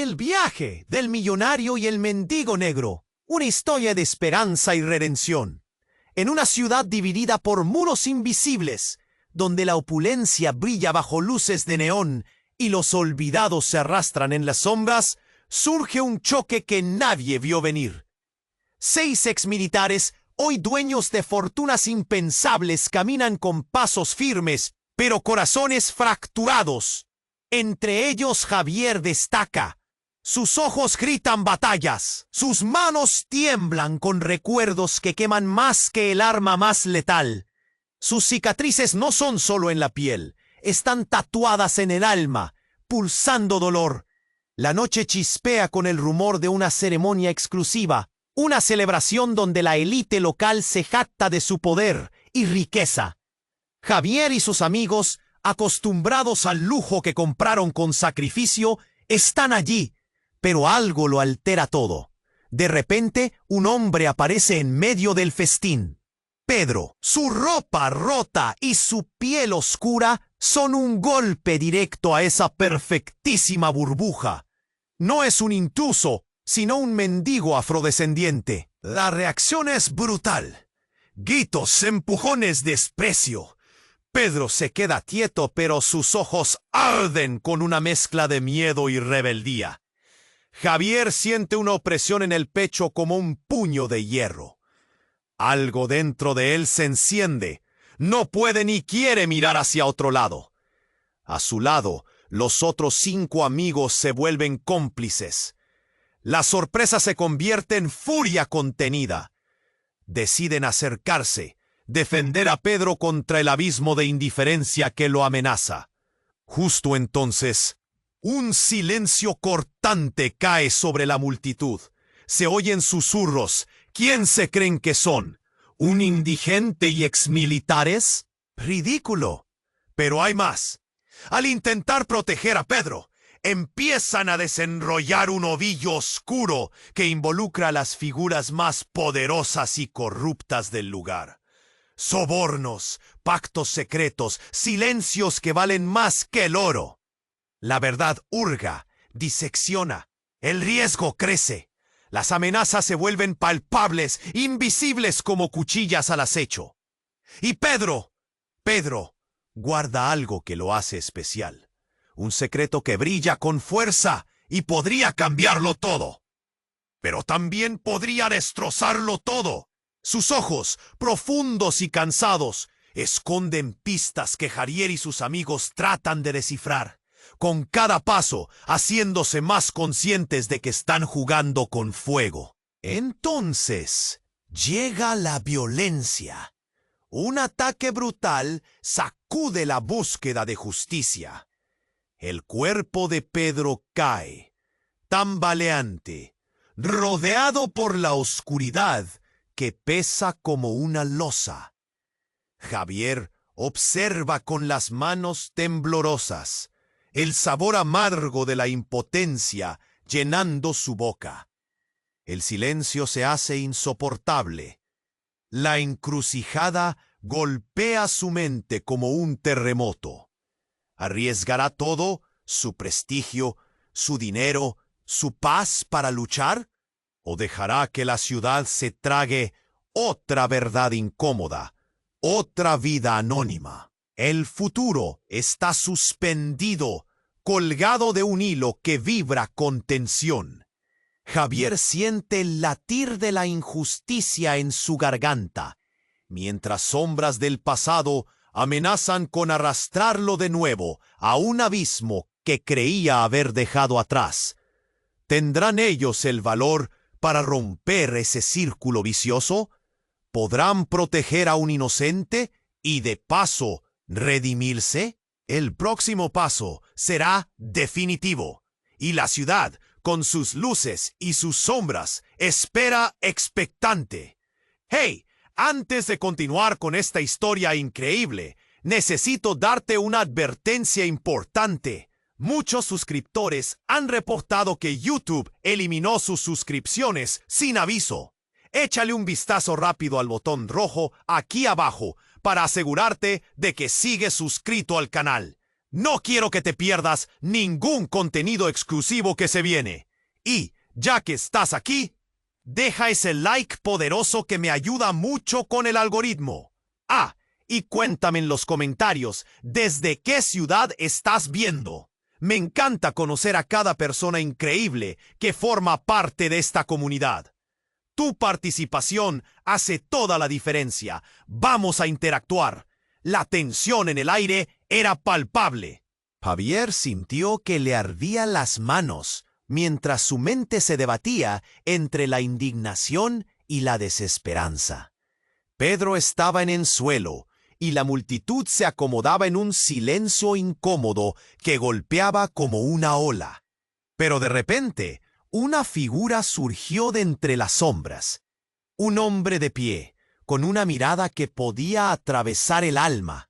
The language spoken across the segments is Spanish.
El viaje del millonario y el mendigo negro. Una historia de esperanza y redención. En una ciudad dividida por muros invisibles, donde la opulencia brilla bajo luces de neón y los olvidados se arrastran en las sombras, surge un choque que nadie vio venir. 6 exmilitares, hoy dueños de fortunas impensables, caminan con pasos firmes, pero corazones fracturados. Entre ellos Javier destaca. Sus ojos gritan batallas, sus manos tiemblan con recuerdos que queman más que el arma más letal. Sus cicatrices no son solo en la piel, están tatuadas en el alma, pulsando dolor. La noche chispea con el rumor de una ceremonia exclusiva, una celebración donde la élite local se jacta de su poder y riqueza. Javier y sus amigos, acostumbrados al lujo que compraron con sacrificio, están allí, pero algo lo altera todo. De repente, un hombre aparece en medio del festín. Pedro, su ropa rota y su piel oscura son un golpe directo a esa perfectísima burbuja. No es un intruso, sino un mendigo afrodescendiente. La reacción es brutal. Gritos, empujones, desprecio. Pedro se queda quieto, pero sus ojos arden con una mezcla de miedo y rebeldía. Javier siente una opresión en el pecho como un puño de hierro. Algo dentro de él se enciende. No puede ni quiere mirar hacia otro lado. A su lado, los otros 5 amigos se vuelven cómplices. La sorpresa se convierte en furia contenida. Deciden acercarse, defender a Pedro contra el abismo de indiferencia que lo amenaza. Justo entonces, un silencio cortante cae sobre la multitud. Se oyen susurros. ¿Quién se creen que son? ¿Un indigente y exmilitares? Ridículo. Pero hay más. Al intentar proteger a Pedro, empiezan a desenrollar un ovillo oscuro que involucra a las figuras más poderosas y corruptas del lugar. Sobornos, pactos secretos, silencios que valen más que el oro. La verdad hurga, disecciona. El riesgo crece. Las amenazas se vuelven palpables, invisibles como cuchillas al acecho. Y Pedro guarda algo que lo hace especial. Un secreto que brilla con fuerza y podría cambiarlo todo. Pero también podría destrozarlo todo. Sus ojos, profundos y cansados, esconden pistas que Javier y sus amigos tratan de descifrar. Con cada paso, haciéndose más conscientes de que están jugando con fuego. Entonces, llega la violencia. Un ataque brutal sacude la búsqueda de justicia. El cuerpo de Pedro cae, tambaleante, rodeado por la oscuridad que pesa como una losa. Javier observa con las manos temblorosas, el sabor amargo de la impotencia llenando su boca. El silencio se hace insoportable. La encrucijada golpea su mente como un terremoto. ¿Arriesgará todo, su prestigio, su dinero, su paz para luchar? ¿O dejará que la ciudad se trague otra verdad incómoda, otra vida anónima? El futuro está suspendido, colgado de un hilo que vibra con tensión. Javier siente el latir de la injusticia en su garganta, mientras sombras del pasado amenazan con arrastrarlo de nuevo a un abismo que creía haber dejado atrás. ¿Tendrán ellos el valor para romper ese círculo vicioso? ¿Podrán proteger a un inocente y de paso redimirse? El próximo paso será definitivo, y la ciudad, con sus luces y sus sombras, espera expectante. ¡Hey! Antes de continuar con esta historia increíble, necesito darte una advertencia importante. Muchos suscriptores han reportado que YouTube eliminó sus suscripciones sin aviso. Échale un vistazo rápido al botón rojo aquí abajo para asegurarte de que sigues suscrito al canal. No quiero que te pierdas ningún contenido exclusivo que se viene. Y, ya que estás aquí, deja ese like poderoso que me ayuda mucho con el algoritmo. Ah, y cuéntame en los comentarios desde qué ciudad estás viendo. Me encanta conocer a cada persona increíble que forma parte de esta comunidad. Tu participación hace toda la diferencia. Vamos a interactuar. La tensión en el aire era palpable. Javier sintió que le ardían las manos mientras su mente se debatía entre la indignación y la desesperanza. Pedro estaba en el suelo y la multitud se acomodaba en un silencio incómodo que golpeaba como una ola. Pero de repente, una figura surgió de entre las sombras. Un hombre de pie, con una mirada que podía atravesar el alma.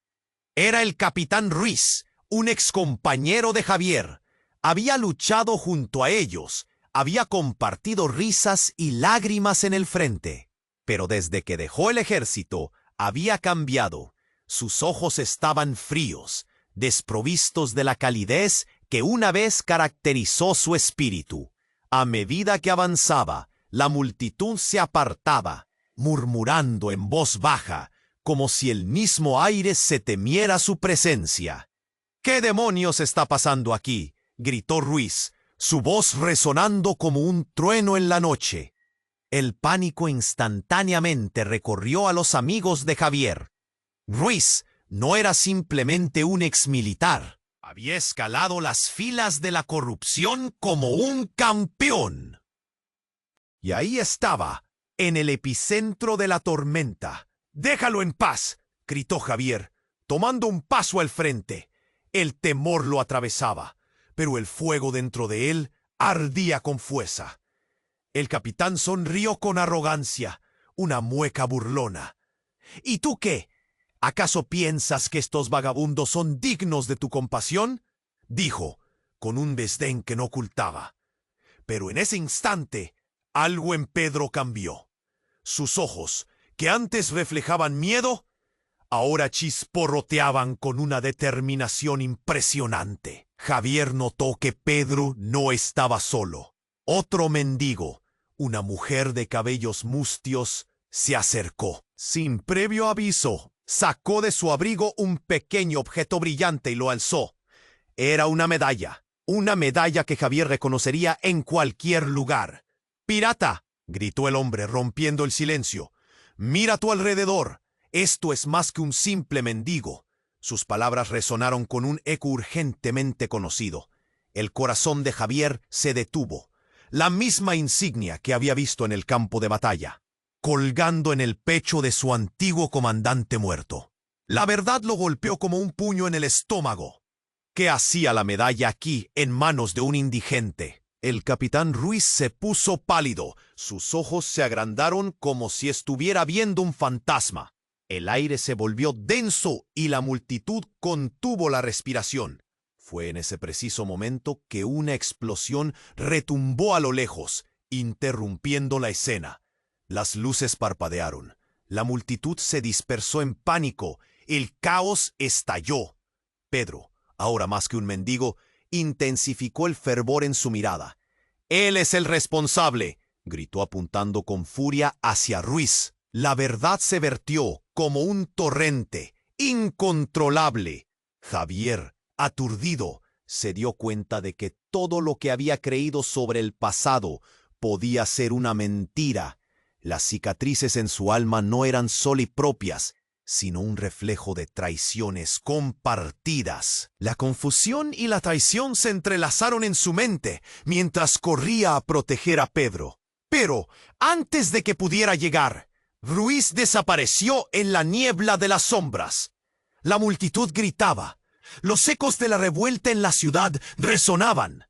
Era el capitán Ruiz, un excompañero de Javier. Había luchado junto a ellos, había compartido risas y lágrimas en el frente. Pero desde que dejó el ejército, había cambiado. Sus ojos estaban fríos, desprovistos de la calidez que una vez caracterizó su espíritu. A medida que avanzaba, la multitud se apartaba, murmurando en voz baja, como si el mismo aire se temiera su presencia. ¿Qué demonios está pasando aquí?, gritó Ruiz, su voz resonando como un trueno en la noche. El pánico instantáneamente recorrió a los amigos de Javier. Ruiz no era simplemente un exmilitar. Había escalado las filas de la corrupción como un campeón. Y ahí estaba, en el epicentro de la tormenta. «¡Déjalo en paz!», gritó Javier, tomando un paso al frente. El temor lo atravesaba, pero el fuego dentro de él ardía con fuerza. El capitán sonrió con arrogancia, una mueca burlona. «¿Y tú qué? ¿Acaso piensas que estos vagabundos son dignos de tu compasión?», dijo, con un desdén que no ocultaba. Pero en ese instante, algo en Pedro cambió. Sus ojos, que antes reflejaban miedo, ahora chisporroteaban con una determinación impresionante. Javier notó que Pedro no estaba solo. Otro mendigo, una mujer de cabellos mustios, se acercó. Sin previo aviso, sacó de su abrigo un pequeño objeto brillante y lo alzó. Era una medalla que Javier reconocería en cualquier lugar. «¡Pirata!», gritó el hombre rompiendo el silencio. «Mira a tu alrededor. Esto es más que un simple mendigo». Sus palabras resonaron con un eco urgentemente conocido. El corazón de Javier se detuvo. La misma insignia que había visto en el campo de batalla, colgando en el pecho de su antiguo comandante muerto. La verdad lo golpeó como un puño en el estómago. ¿Qué hacía la medalla aquí en manos de un indigente? El capitán Ruiz se puso pálido. Sus ojos se agrandaron como si estuviera viendo un fantasma. El aire se volvió denso y la multitud contuvo la respiración. Fue en ese preciso momento que una explosión retumbó a lo lejos, interrumpiendo la escena. Las luces parpadearon. La multitud se dispersó en pánico. El caos estalló. Pedro, ahora más que un mendigo, intensificó el fervor en su mirada. «Él es el responsable», gritó apuntando con furia hacia Ruiz. La verdad se vertió como un torrente, incontrolable. Javier, aturdido, se dio cuenta de que todo lo que había creído sobre el pasado podía ser una mentira. Las cicatrices en su alma no eran solo propias, sino un reflejo de traiciones compartidas. La confusión y la traición se entrelazaron en su mente mientras corría a proteger a Pedro. Pero, antes de que pudiera llegar, Ruiz desapareció en la niebla de las sombras. La multitud gritaba. Los ecos de la revuelta en la ciudad resonaban.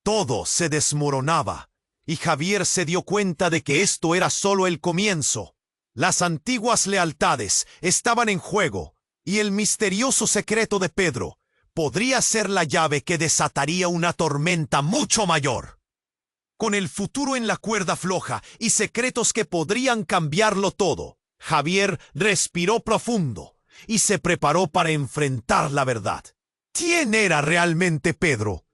Todo se desmoronaba, y Javier se dio cuenta de que esto era solo el comienzo. Las antiguas lealtades estaban en juego, y el misterioso secreto de Pedro podría ser la llave que desataría una tormenta mucho mayor. Con el futuro en la cuerda floja y secretos que podrían cambiarlo todo, Javier respiró profundo y se preparó para enfrentar la verdad. ¿Quién era realmente Pedro?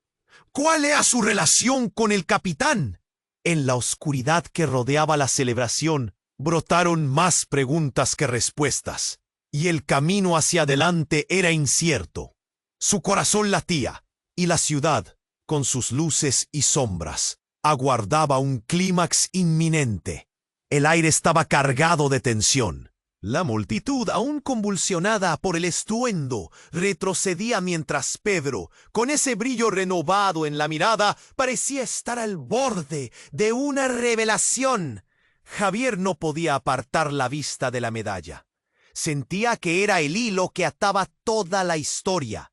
¿Cuál era su relación con el capitán? En la oscuridad que rodeaba la celebración, brotaron más preguntas que respuestas, y el camino hacia adelante era incierto. Su corazón latía, y la ciudad, con sus luces y sombras, aguardaba un clímax inminente. El aire estaba cargado de tensión. La multitud, aún convulsionada por el estruendo, retrocedía mientras Pedro, con ese brillo renovado en la mirada, parecía estar al borde de una revelación. Javier no podía apartar la vista de la medalla. Sentía que era el hilo que ataba toda la historia.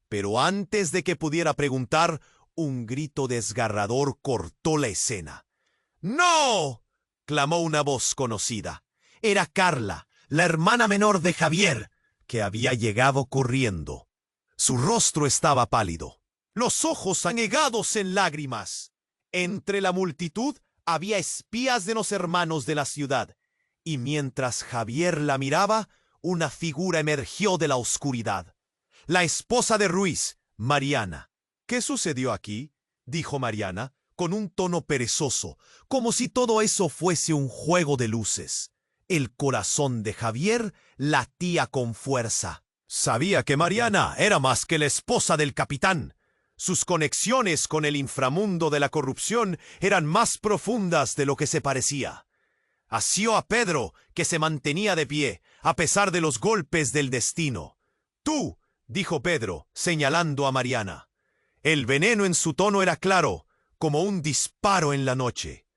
Pero antes de que pudiera preguntar, un grito desgarrador cortó la escena. ¡No!, clamó una voz conocida. Era Carla, la hermana menor de Javier, que había llegado corriendo. Su rostro estaba pálido, los ojos anegados en lágrimas. Entre la multitud había espías de los hermanos de la ciudad, y mientras Javier la miraba, una figura emergió de la oscuridad. La esposa de Ruiz, Mariana. ¿Qué sucedió aquí?, dijo Mariana, con un tono perezoso, como si todo eso fuese un juego de luces. El corazón de Javier latía con fuerza. Sabía que Mariana era más que la esposa del capitán. Sus conexiones con el inframundo de la corrupción eran más profundas de lo que se parecía. Asió a Pedro, que se mantenía de pie, a pesar de los golpes del destino. «Tú», dijo Pedro, señalando a Mariana. El veneno en su tono era claro, como un disparo en la noche.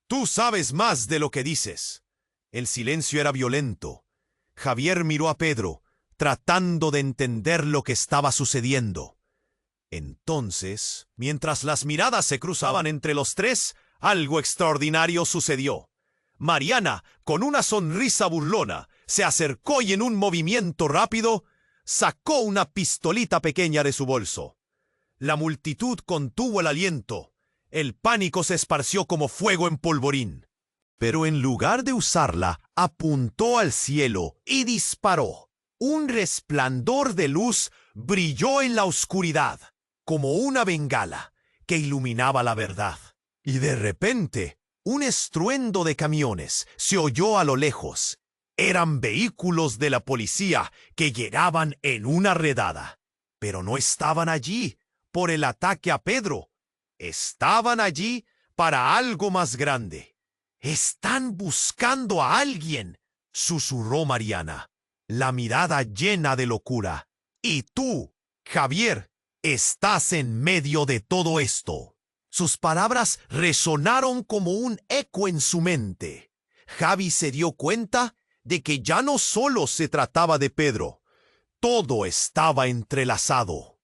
«Tú sabes más de lo que dices». El silencio era violento. Javier miró a Pedro, tratando de entender lo que estaba sucediendo. Entonces, mientras las miradas se cruzaban entre los tres, algo extraordinario sucedió. Mariana, con una sonrisa burlona, se acercó y en un movimiento rápido, sacó una pistolita pequeña de su bolso. La multitud contuvo el aliento. El pánico se esparció como fuego en polvorín. Pero en lugar de usarla, apuntó al cielo y disparó. Un resplandor de luz brilló en la oscuridad, como una bengala que iluminaba la verdad. Y de repente, un estruendo de camiones se oyó a lo lejos. Eran vehículos de la policía que llegaban en una redada. Pero no estaban allí por el ataque a Pedro. Estaban allí para algo más grande. «Están buscando a alguien», susurró Mariana, la mirada llena de locura. «Y tú, Javier, estás en medio de todo esto». Sus palabras resonaron como un eco en su mente. Javi se dio cuenta de que ya no solo se trataba de Pedro. Todo estaba entrelazado.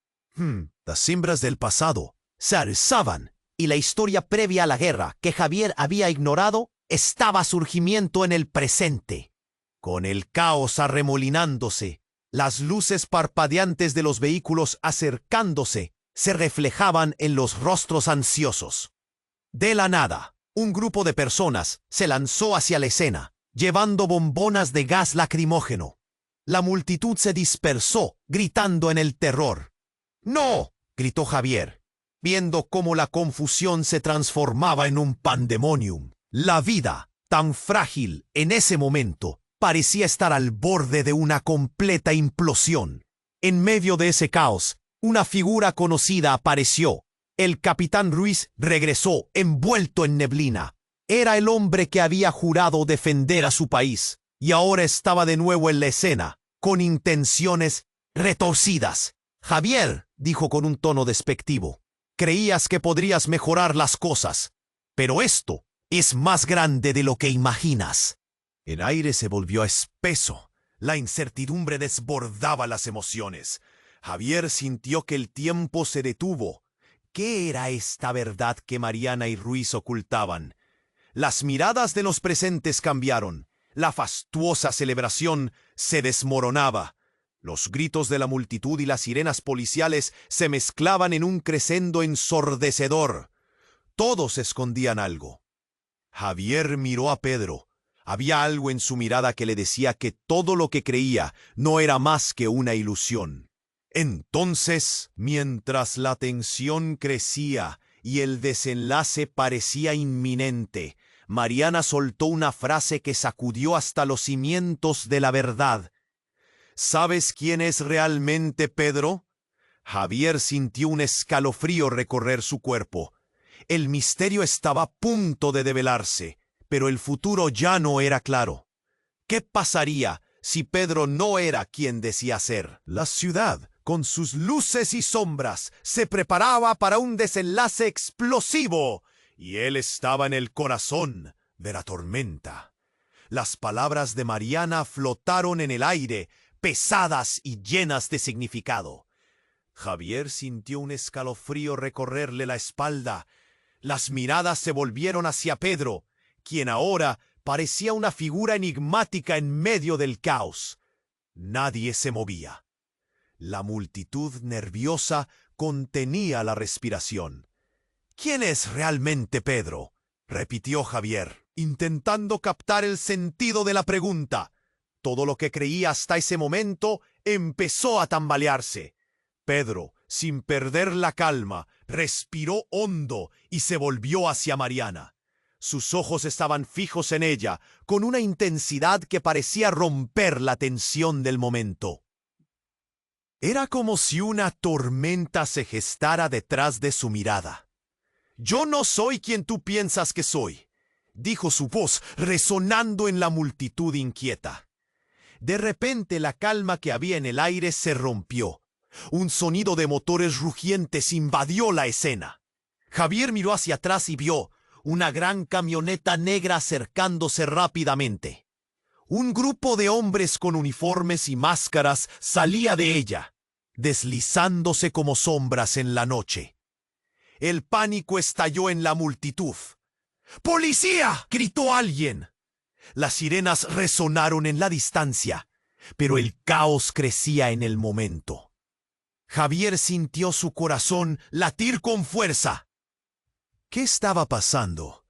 Las sombras del pasado se alzaban, y la historia previa a la guerra que Javier había ignorado estaba surgimiento en el presente. Con el caos arremolinándose, las luces parpadeantes de los vehículos acercándose se reflejaban en los rostros ansiosos. De la nada, un grupo de personas se lanzó hacia la escena, llevando bombonas de gas lacrimógeno. La multitud se dispersó, gritando en el terror. «¡No!», gritó Javier, viendo cómo la confusión se transformaba en un pandemonium. La vida, tan frágil en ese momento, parecía estar al borde de una completa implosión. En medio de ese caos, una figura conocida apareció. El capitán Ruiz regresó, envuelto en neblina. Era el hombre que había jurado defender a su país, y ahora estaba de nuevo en la escena, con intenciones retorcidas. «Javier», dijo con un tono despectivo, «creías que podrías mejorar las cosas, pero esto es más grande de lo que imaginas». El aire se volvió espeso. La incertidumbre desbordaba las emociones. Javier sintió que el tiempo se detuvo. ¿Qué era esta verdad que Mariana y Ruiz ocultaban? Las miradas de los presentes cambiaron. La fastuosa celebración se desmoronaba. Los gritos de la multitud y las sirenas policiales se mezclaban en un crescendo ensordecedor. Todos escondían algo. Javier miró a Pedro. Había algo en su mirada que le decía que todo lo que creía no era más que una ilusión. Entonces, mientras la tensión crecía y el desenlace parecía inminente, Mariana soltó una frase que sacudió hasta los cimientos de la verdad. ¿Sabes quién es realmente Pedro? Javier sintió un escalofrío recorrer su cuerpo. El misterio estaba a punto de develarse, pero el futuro ya no era claro. ¿Qué pasaría si Pedro no era quien decía ser? La ciudad, con sus luces y sombras, se preparaba para un desenlace explosivo, y él estaba en el corazón de la tormenta. Las palabras de Mariana flotaron en el aire, pesadas y llenas de significado. Javier sintió un escalofrío recorrerle la espalda. Las miradas se volvieron hacia Pedro, quien ahora parecía una figura enigmática en medio del caos. Nadie se movía. La multitud nerviosa contenía la respiración. ¿Quién es realmente Pedro?, repitió Javier, intentando captar el sentido de la pregunta. Todo lo que creía hasta ese momento empezó a tambalearse. Pedro, sin perder la calma, respiró hondo y se volvió hacia Mariana. Sus ojos estaban fijos en ella, con una intensidad que parecía romper la tensión del momento. Era como si una tormenta se gestara detrás de su mirada. «Yo no soy quien tú piensas que soy», dijo su voz, resonando en la multitud inquieta. De repente la calma que había en el aire se rompió. Un sonido de motores rugientes invadió la escena. Javier miró hacia atrás y vio una gran camioneta negra acercándose rápidamente. Un grupo de hombres con uniformes y máscaras salía de ella, deslizándose como sombras en la noche. El pánico estalló en la multitud. ¡Policía!, gritó alguien. Las sirenas resonaron en la distancia, pero el caos crecía en el momento. Javier sintió su corazón latir con fuerza. ¿Qué estaba pasando?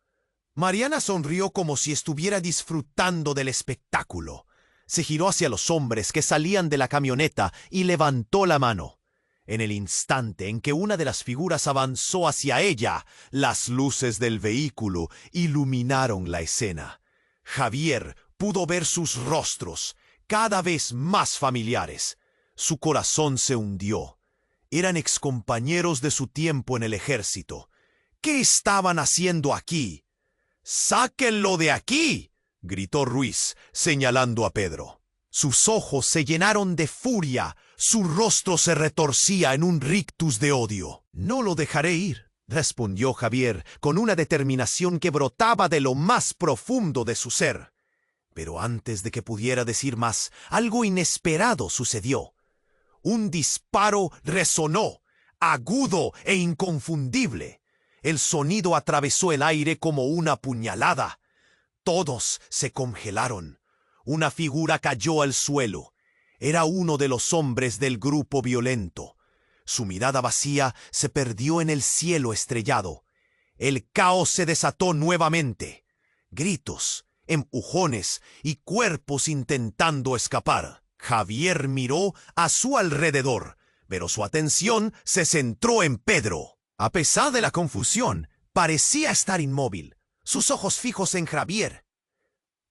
Mariana sonrió como si estuviera disfrutando del espectáculo. Se giró hacia los hombres que salían de la camioneta y levantó la mano. En el instante en que una de las figuras avanzó hacia ella, las luces del vehículo iluminaron la escena. Javier pudo ver sus rostros, cada vez más familiares. Su corazón se hundió. Eran excompañeros de su tiempo en el ejército. ¿Qué estaban haciendo aquí? «¡Sáquenlo de aquí!», gritó Ruiz, señalando a Pedro. Sus ojos se llenaron de furia, su rostro se retorcía en un rictus de odio. «No lo dejaré ir», respondió Javier, con una determinación que brotaba de lo más profundo de su ser. Pero antes de que pudiera decir más, algo inesperado sucedió. Un disparo resonó, agudo e inconfundible. El sonido atravesó el aire como una puñalada. Todos se congelaron. Una figura cayó al suelo. Era uno de los hombres del grupo violento. Su mirada vacía se perdió en el cielo estrellado. El caos se desató nuevamente. Gritos, empujones y cuerpos intentando escapar. Javier miró a su alrededor, pero su atención se centró en Pedro. A pesar de la confusión, parecía estar inmóvil, sus ojos fijos en Javier.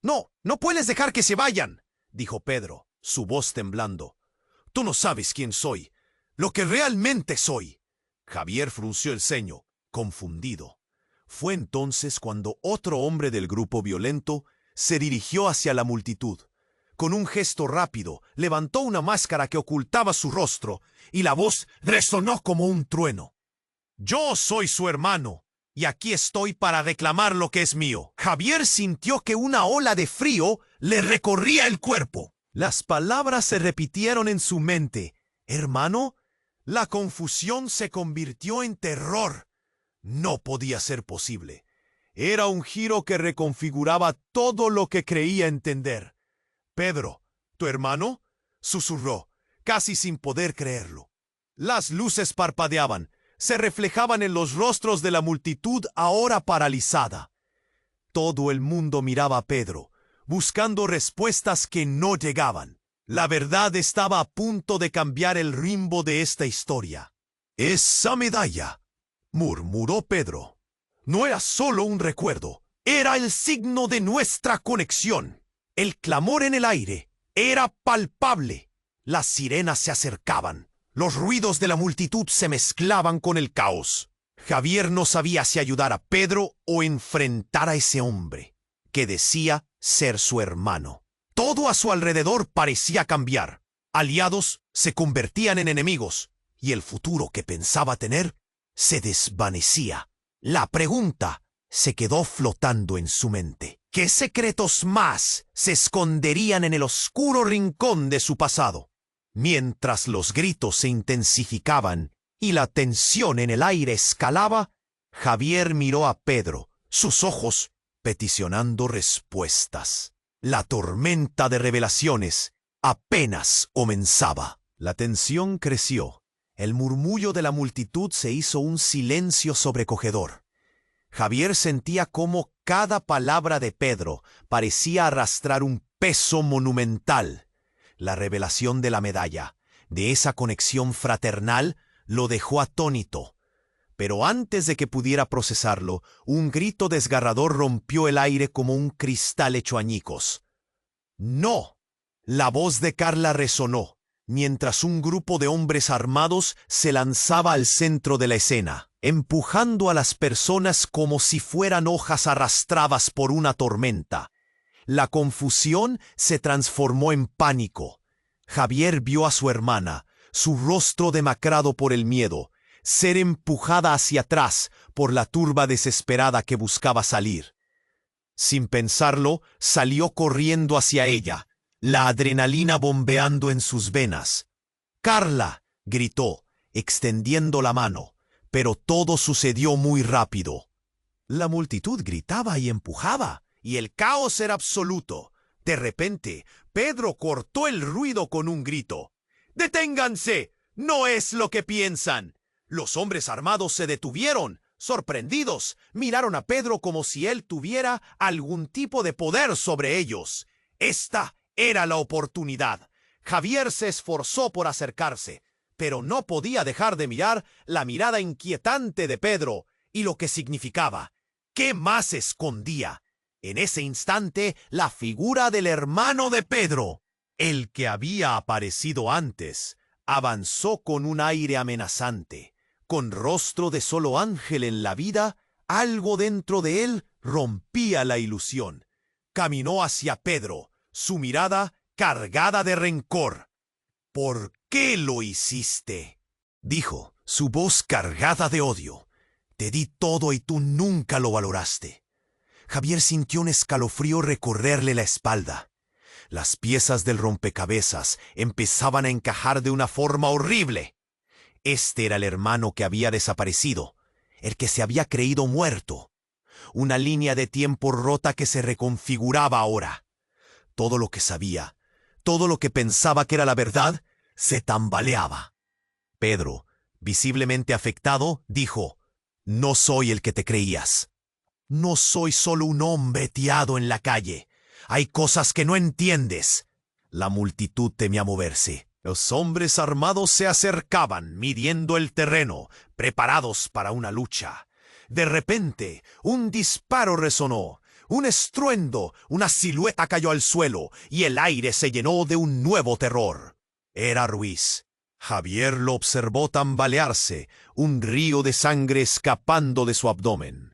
«No, no puedes dejar que se vayan», dijo Pedro, su voz temblando. «Tú no sabes quién soy, lo que realmente soy». Javier frunció el ceño, confundido. Fue entonces cuando otro hombre del grupo violento se dirigió hacia la multitud. Con un gesto rápido, levantó una máscara que ocultaba su rostro, y la voz resonó como un trueno. «Yo soy su hermano, y aquí estoy para reclamar lo que es mío». Javier sintió que una ola de frío le recorría el cuerpo. Las palabras se repitieron en su mente. «¿Hermano?». La confusión se convirtió en terror. No podía ser posible. Era un giro que reconfiguraba todo lo que creía entender. «Pedro, ¿tu hermano?», susurró, casi sin poder creerlo. Las luces parpadeaban. Se reflejaban en los rostros de la multitud ahora paralizada. Todo el mundo miraba a Pedro, buscando respuestas que no llegaban. La verdad estaba a punto de cambiar el rumbo de esta historia. «Esa medalla», murmuró Pedro, «no era solo un recuerdo, era el signo de nuestra conexión». El clamor en el aire era palpable. Las sirenas se acercaban. Los ruidos de la multitud se mezclaban con el caos. Javier no sabía si ayudar a Pedro o enfrentar a ese hombre, que decía ser su hermano. Todo a su alrededor parecía cambiar. Aliados se convertían en enemigos, y el futuro que pensaba tener se desvanecía. La pregunta se quedó flotando en su mente. ¿Qué secretos más se esconderían en el oscuro rincón de su pasado? Mientras los gritos se intensificaban y la tensión en el aire escalaba, Javier miró a Pedro, sus ojos peticionando respuestas. La tormenta de revelaciones apenas comenzaba. La tensión creció. El murmullo de la multitud se hizo un silencio sobrecogedor. Javier sentía cómo cada palabra de Pedro parecía arrastrar un peso monumental. La revelación de la medalla, de esa conexión fraternal, lo dejó atónito. Pero antes de que pudiera procesarlo, un grito desgarrador rompió el aire como un cristal hecho añicos. ¡No! La voz de Carla resonó, mientras un grupo de hombres armados se lanzaba al centro de la escena, empujando a las personas como si fueran hojas arrastradas por una tormenta. La confusión se transformó en pánico. Javier vio a su hermana, su rostro demacrado por el miedo, ser empujada hacia atrás por la turba desesperada que buscaba salir. Sin pensarlo, salió corriendo hacia ella, la adrenalina bombeando en sus venas. «¡Carla!», gritó, extendiendo la mano, pero todo sucedió muy rápido. La multitud gritaba y empujaba, y el caos era absoluto. De repente, Pedro cortó el ruido con un grito. «¡Deténganse! ¡No es lo que piensan!». Los hombres armados se detuvieron, sorprendidos, miraron a Pedro como si él tuviera algún tipo de poder sobre ellos. Esta era la oportunidad. Javier se esforzó por acercarse, pero no podía dejar de mirar la mirada inquietante de Pedro y lo que significaba. ¿Qué más escondía? En ese instante, la figura del hermano de Pedro, el que había aparecido antes, avanzó con un aire amenazante. Con rostro de solo ángel en la vida, algo dentro de él rompía la ilusión. Caminó hacia Pedro, su mirada cargada de rencor. «¿Por qué lo hiciste?», dijo, su voz cargada de odio. «Te di todo y tú nunca lo valoraste». Javier sintió un escalofrío recorrerle la espalda. Las piezas del rompecabezas empezaban a encajar de una forma horrible. Este era el hermano que había desaparecido, el que se había creído muerto. Una línea de tiempo rota que se reconfiguraba ahora. Todo lo que sabía, todo lo que pensaba que era la verdad, se tambaleaba. Pedro, visiblemente afectado, dijo: «No soy el que te creías. No soy solo un hombre tirado en la calle. Hay cosas que no entiendes». La multitud temía moverse. Los hombres armados se acercaban, midiendo el terreno, preparados para una lucha. De repente, un disparo resonó, un estruendo, una silueta cayó al suelo, y el aire se llenó de un nuevo terror. Era Ruiz. Javier lo observó tambalearse, un río de sangre escapando de su abdomen.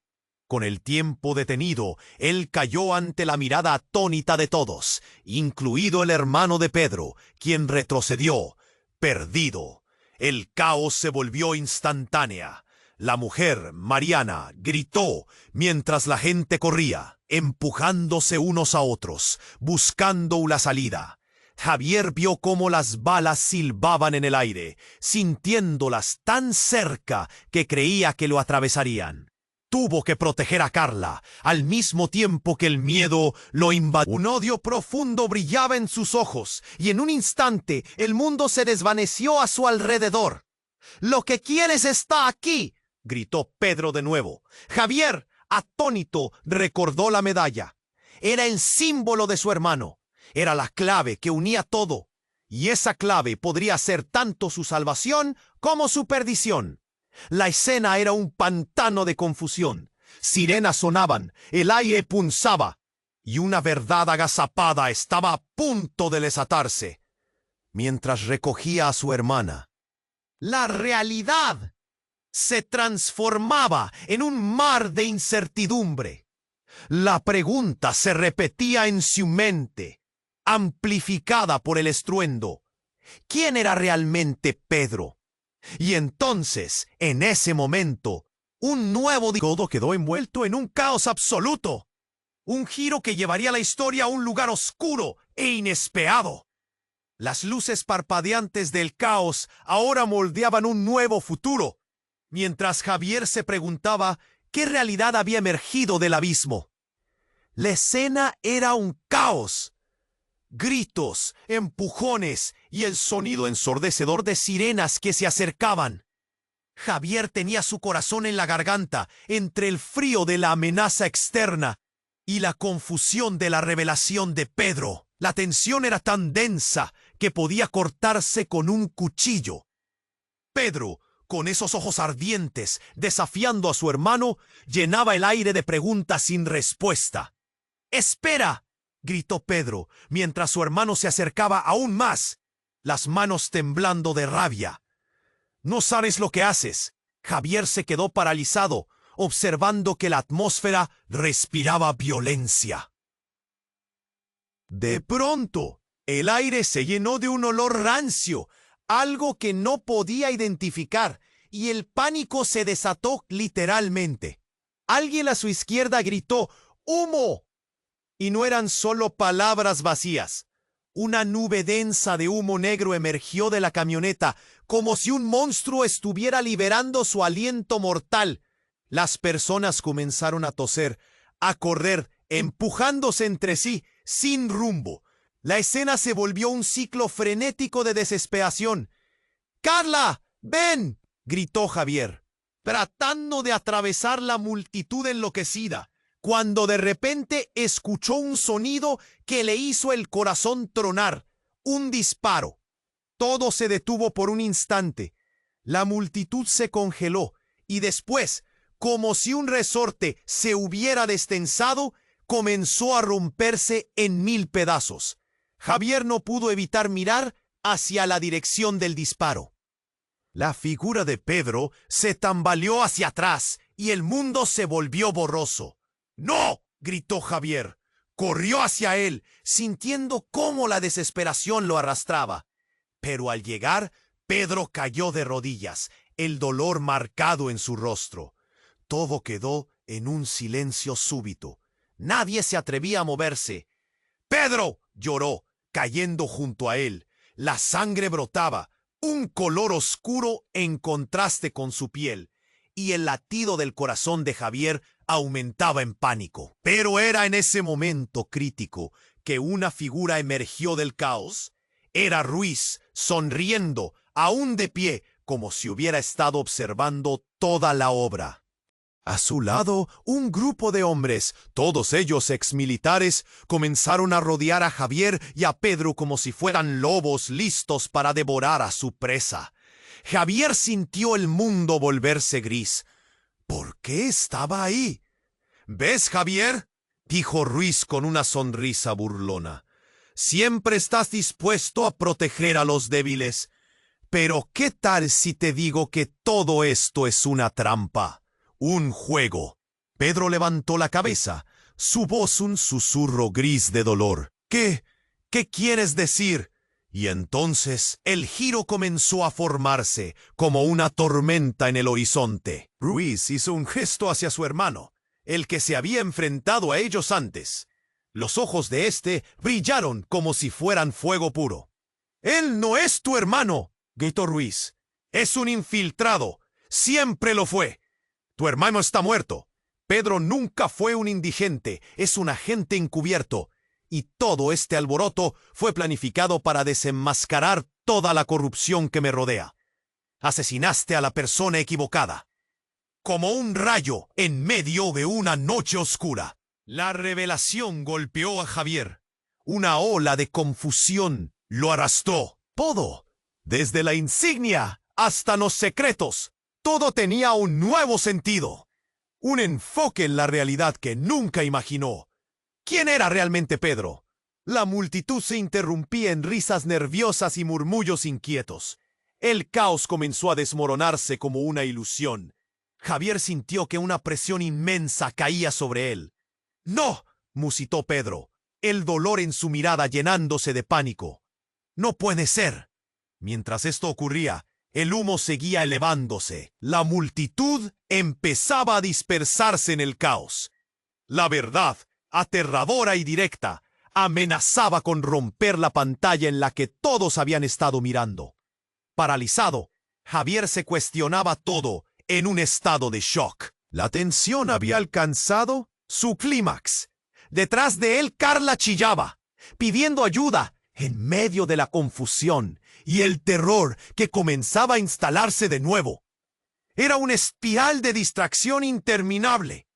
Con el tiempo detenido, él cayó ante la mirada atónita de todos, incluido el hermano de Pedro, quien retrocedió, perdido. El caos se volvió instantánea. La mujer, Mariana, gritó mientras la gente corría, empujándose unos a otros, buscando una salida. Javier vio cómo las balas silbaban en el aire, sintiéndolas tan cerca que creía que lo atravesarían. Tuvo que proteger a Carla, al mismo tiempo que el miedo lo invadió. Un odio profundo brillaba en sus ojos, y en un instante el mundo se desvaneció a su alrededor. «¡Lo que quieres está aquí!», gritó Pedro de nuevo. Javier, atónito, recordó la medalla. Era el símbolo de su hermano. Era la clave que unía todo. y esa clave podría ser tanto su salvación como su perdición. La escena era un pantano de confusión. Sirenas sonaban, el aire punzaba, y una verdad agazapada estaba a punto de desatarse, mientras recogía a su hermana. La realidad se transformaba en un mar de incertidumbre. La pregunta se repetía en su mente, amplificada por el estruendo. ¿Quién era realmente Pedro? Y entonces, en ese momento, un nuevo todo quedó envuelto en un caos absoluto. Un giro que llevaría la historia a un lugar oscuro e inesperado. Las luces parpadeantes del caos ahora moldeaban un nuevo futuro, mientras Javier se preguntaba qué realidad había emergido del abismo. La escena era un caos. Gritos, empujones y el sonido ensordecedor de sirenas que se acercaban. Javier tenía su corazón en la garganta entre el frío de la amenaza externa y la confusión de la revelación de Pedro. La tensión era tan densa que podía cortarse con un cuchillo. Pedro, con esos ojos ardientes, desafiando a su hermano, llenaba el aire de preguntas sin respuesta. ¡Espera!, gritó Pedro, mientras su hermano se acercaba aún más, las manos temblando de rabia. «No sabes lo que haces». Javier se quedó paralizado, observando que la atmósfera respiraba violencia. De pronto, el aire se llenó de un olor rancio, algo que no podía identificar, y el pánico se desató literalmente. Alguien a su izquierda gritó «¡Humo!». Y no eran solo palabras vacías. Una nube densa de humo negro emergió de la camioneta, como si un monstruo estuviera liberando su aliento mortal. Las personas comenzaron a toser, a correr, empujándose entre sí, sin rumbo. La escena se volvió un ciclo frenético de desesperación. «¡Carla! ¡Ven!», gritó Javier, tratando de atravesar la multitud enloquecida, cuando de repente escuchó un sonido que le hizo el corazón tronar. Un disparo. Todo se detuvo por un instante. La multitud se congeló y después, como si un resorte se hubiera destensado, comenzó a romperse en 1000 pedazos. Javier no pudo evitar mirar hacia la dirección del disparo. La figura de Pedro se tambaleó hacia atrás y el mundo se volvió borroso. «¡No!», gritó Javier. Corrió hacia él, sintiendo cómo la desesperación lo arrastraba. Pero al llegar, Pedro cayó de rodillas, el dolor marcado en su rostro. Todo quedó en un silencio súbito. Nadie se atrevía a moverse. «¡Pedro!», lloró, cayendo junto a él. La sangre brotaba, un color oscuro en contraste con su piel, y el latido del corazón de Javier aumentaba en pánico. Pero era en ese momento crítico que una figura emergió del caos. Era Ruiz, sonriendo, aún de pie, como si hubiera estado observando toda la obra. A su lado, un grupo de hombres, todos ellos exmilitares, comenzaron a rodear a Javier y a Pedro como si fueran lobos listos para devorar a su presa. Javier sintió el mundo volverse gris. ¿Por qué estaba ahí? «¿Ves, Javier?», dijo Ruiz con una sonrisa burlona. «Siempre estás dispuesto a proteger a los débiles. Pero ¿qué tal si te digo que todo esto es una trampa? Un juego». Pedro levantó la cabeza, su voz un susurro gris de dolor. ¿Qué quieres decir? Y entonces el giro comenzó a formarse como una tormenta en el horizonte. Ruiz hizo un gesto hacia su hermano, el que se había enfrentado a ellos antes. Los ojos de éste brillaron como si fueran fuego puro. «Él no es tu hermano», gritó Ruiz. «Es un infiltrado. Siempre lo fue. Tu hermano está muerto. Pedro nunca fue un indigente. Es un agente encubierto. Y todo este alboroto fue planificado para desenmascarar toda la corrupción que me rodea. Asesinaste a la persona equivocada. Como un rayo en medio de una noche oscura». La revelación golpeó a Javier. Una ola de confusión lo arrastró. Todo, desde la insignia hasta los secretos, todo tenía un nuevo sentido. Un enfoque en la realidad que nunca imaginó. ¿Quién era realmente Pedro? La multitud se interrumpía en risas nerviosas y murmullos inquietos. El caos comenzó a desmoronarse como una ilusión. Javier sintió que una presión inmensa caía sobre él. ¡No!, musitó Pedro, el dolor en su mirada llenándose de pánico. ¡No puede ser! Mientras esto ocurría, el humo seguía elevándose. La multitud empezaba a dispersarse en el caos. La verdad, aterradora y directa, amenazaba con romper la pantalla en la que todos habían estado mirando. Paralizado, Javier se cuestionaba todo en un estado de shock. La tensión había alcanzado su clímax. Detrás de él, Carla chillaba, pidiendo ayuda en medio de la confusión y el terror que comenzaba a instalarse de nuevo. Era una espiral de distracción interminable.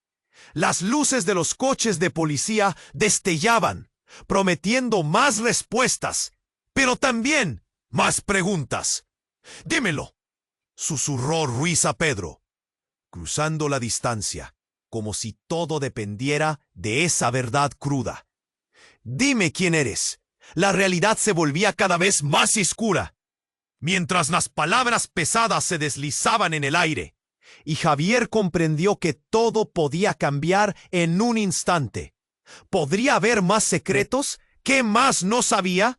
Las luces de los coches de policía destellaban, prometiendo más respuestas, pero también más preguntas. «Dímelo», susurró Ruiz a Pedro, cruzando la distancia, como si todo dependiera de esa verdad cruda. «Dime quién eres». La realidad se volvía cada vez más oscura, mientras las palabras pesadas se deslizaban en el aire, y Javier comprendió que todo podía cambiar en un instante. ¿Podría haber más secretos? ¿Qué más no sabía?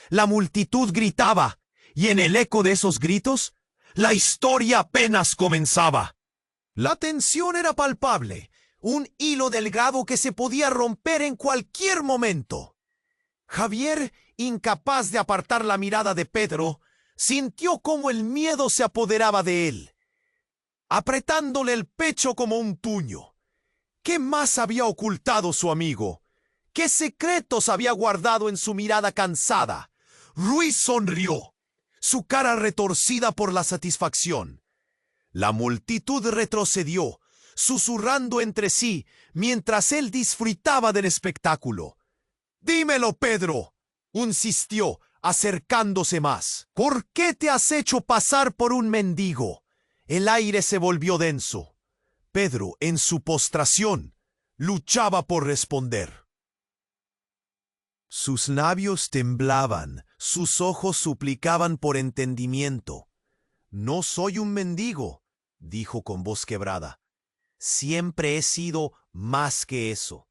La multitud gritaba, y en el eco de esos gritos, la historia apenas comenzaba. La tensión era palpable, un hilo delgado que se podía romper en cualquier momento. Javier, incapaz de apartar la mirada de Pedro, sintió cómo el miedo se apoderaba de él, apretándole el pecho como un puño. ¿Qué más había ocultado su amigo? ¿Qué secretos había guardado en su mirada cansada? Ruiz sonrió, su cara retorcida por la satisfacción. La multitud retrocedió, susurrando entre sí, mientras él disfrutaba del espectáculo. «Dímelo, Pedro», insistió, acercándose más. «¿Por qué te has hecho pasar por un mendigo?» El aire se volvió denso. Pedro, en su postración, luchaba por responder. Sus labios temblaban, sus ojos suplicaban por entendimiento. «No soy un mendigo», dijo con voz quebrada. «Siempre he sido más que eso».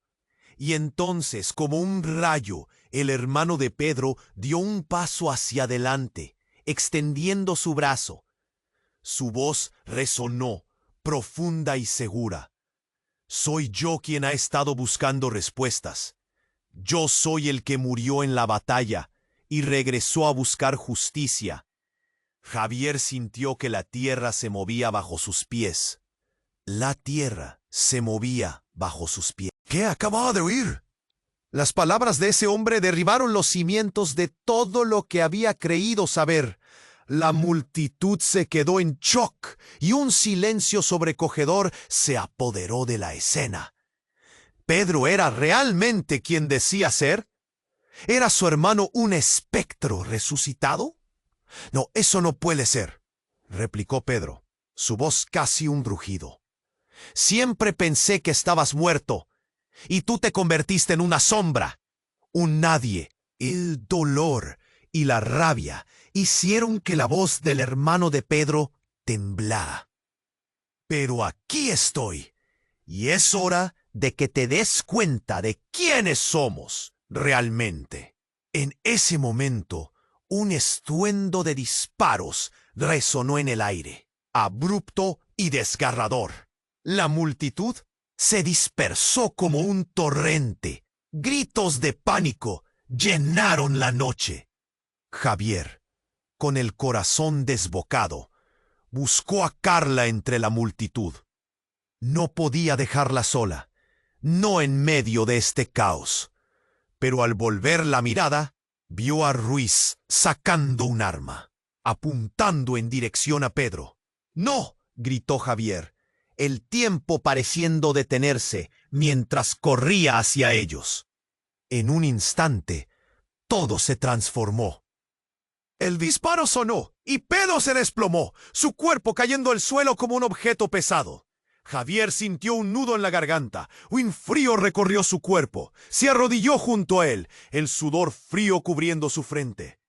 Y entonces, como un rayo, el hermano de Pedro dio un paso hacia adelante, extendiendo su brazo. Su voz resonó, profunda y segura. «Soy yo quien ha estado buscando respuestas. Yo soy el que murió en la batalla y regresó a buscar justicia». Javier sintió que la tierra se movía bajo sus pies. La tierra se movía bajo sus pies. ¿Qué acababa de oír? Las palabras de ese hombre derribaron los cimientos de todo lo que había creído saber. La multitud se quedó en shock y un silencio sobrecogedor se apoderó de la escena. ¿Pedro era realmente quien decía ser? ¿Era su hermano un espectro resucitado? «No, eso no puede ser», replicó Pedro, su voz casi un rugido. «Siempre pensé que estabas muerto, y tú te convertiste en una sombra, un nadie». El dolor y la rabia hicieron que la voz del hermano de Pedro temblara. «Pero aquí estoy, y es hora de que te des cuenta de quiénes somos realmente». En ese momento, un estruendo de disparos resonó en el aire, abrupto y desgarrador. La multitud se dispersó como un torrente. Gritos de pánico llenaron la noche. Javier, con el corazón desbocado, buscó a Carla entre la multitud. No podía dejarla sola, no en medio de este caos. Pero al volver la mirada, vio a Ruiz sacando un arma, apuntando en dirección a Pedro. «¡No!», gritó Javier, el tiempo pareciendo detenerse mientras corría hacia ellos. En un instante, todo se transformó. El disparo sonó y Pedro se desplomó, su cuerpo cayendo al suelo como un objeto pesado. Javier sintió un nudo en la garganta, un frío recorrió su cuerpo, se arrodilló junto a él, el sudor frío cubriendo su frente.